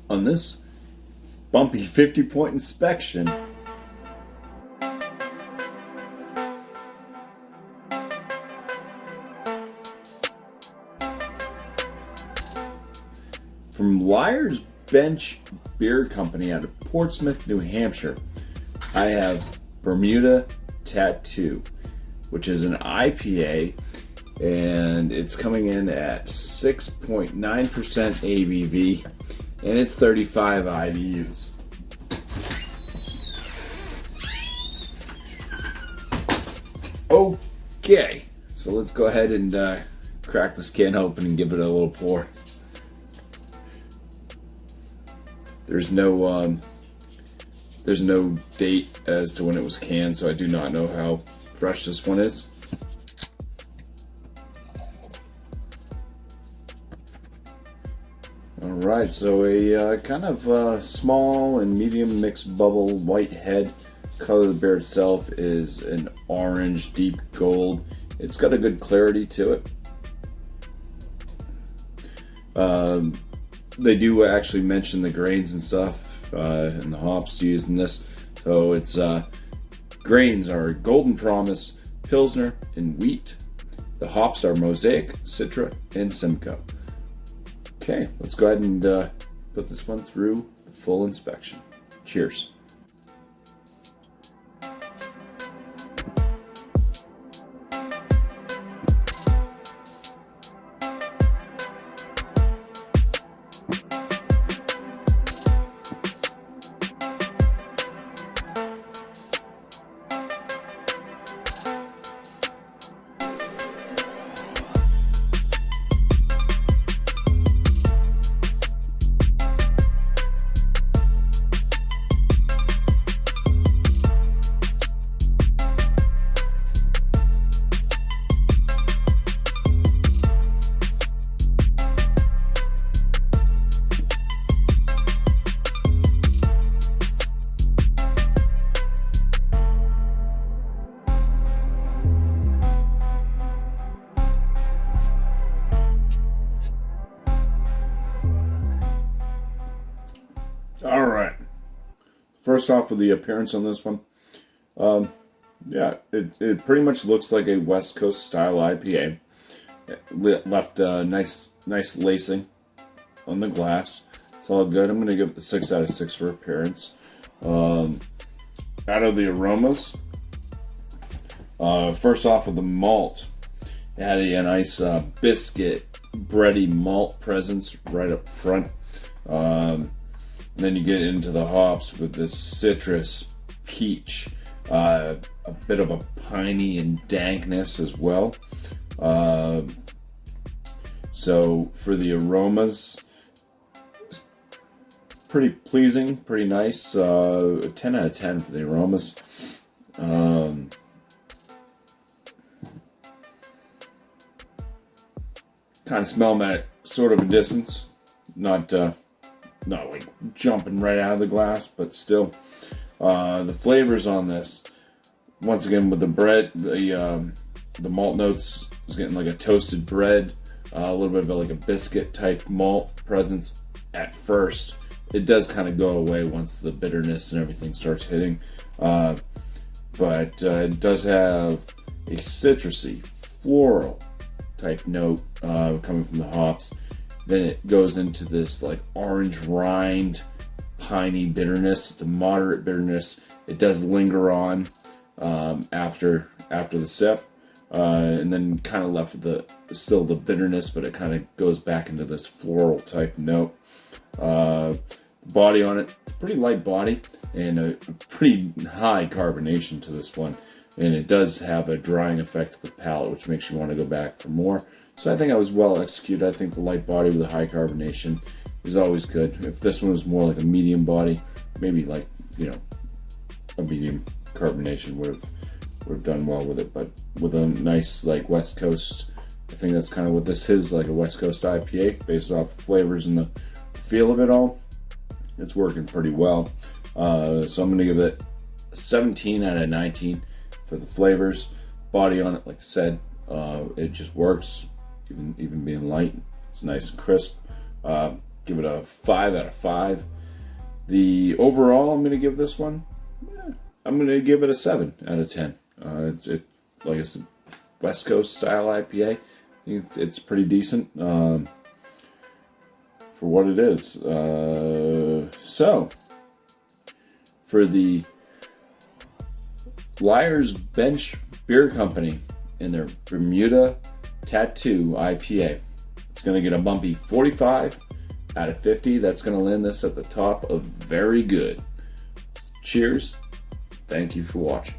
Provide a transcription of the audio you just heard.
on this bumpy 50-point inspection. From Liar's Bench Beer Company out of Portsmouth, New Hampshire, I have Bermuda Tattoo, which is an IPA, and it's coming in at 6.9% ABV, and it's 35 IBUs. Okay, so let's go ahead and crack this can open and give it a little pour. There's no date as to when it was canned, so I do not know how fresh this one is. Alright, so a kind of small and medium mixed bubble white head. Color of the beer itself is an orange, deep gold. It's got a good clarity to it. They do actually mention the grains and stuff and the hops used in this. So it's grains are Golden Promise, Pilsner, and wheat. The hops are Mosaic, Citra, and Simcoe. Okay, let's go ahead and put this one through the full inspection. Cheers. Alright, first off with the appearance on this one, yeah, it pretty much looks like a West Coast style IPA. It left nice lacing on the glass. It's all good. I'm going to give it a 6 out of 6 for appearance. Out of the aromas, first off with the malt, it had a nice biscuit, bready malt presence right up front. And then you get into the hops with this citrus, peach, a bit of a piney and dankness as well. So for the aromas, pretty pleasing, pretty nice. 10 out of 10 for the aromas. Kind of smell them at sort of a distance, not like jumping right out of the glass, but still. The flavors on this, once again with the bread, the malt notes is getting like a toasted bread, a little bit of like a biscuit type malt presence at first. It does kind of go away once the bitterness and everything starts hitting, but it does have a citrusy, floral type note coming from the hops. Then it goes into this like orange rind, piney bitterness. It's a moderate bitterness. It does linger on after the sip, and then kind of left with still the bitterness, but it kind of goes back into this floral type note. The body on it, pretty light body and a pretty high carbonation to this one, and it does have a drying effect to the palate, which makes you want to go back for more. So I think I was well executed. I think the light body with the high carbonation is always good. If this one was more like a medium body, maybe like, a medium carbonation would have done well with it. But with a nice like West Coast, I think that's kind of what this is, like a West Coast IPA based off the flavors and the feel of it all. It's working pretty well. So I'm going to give it a 17 out of 19 for the flavors. Body on it, like I said, it just works. Even being light, it's nice and crisp. give it a 5 out of 5. The overall, I'm going to give this one, I'm going to give it a 7 out of 10. Like I said, West Coast style IPA. It's pretty decent for what it is. So, for the Liar's Bench Beer Company and their Bermuda Tattoo IPA, it's going to get a BuMpY 45 out of 50. That's going to land this at the top of very good. Cheers. Thank you for watching.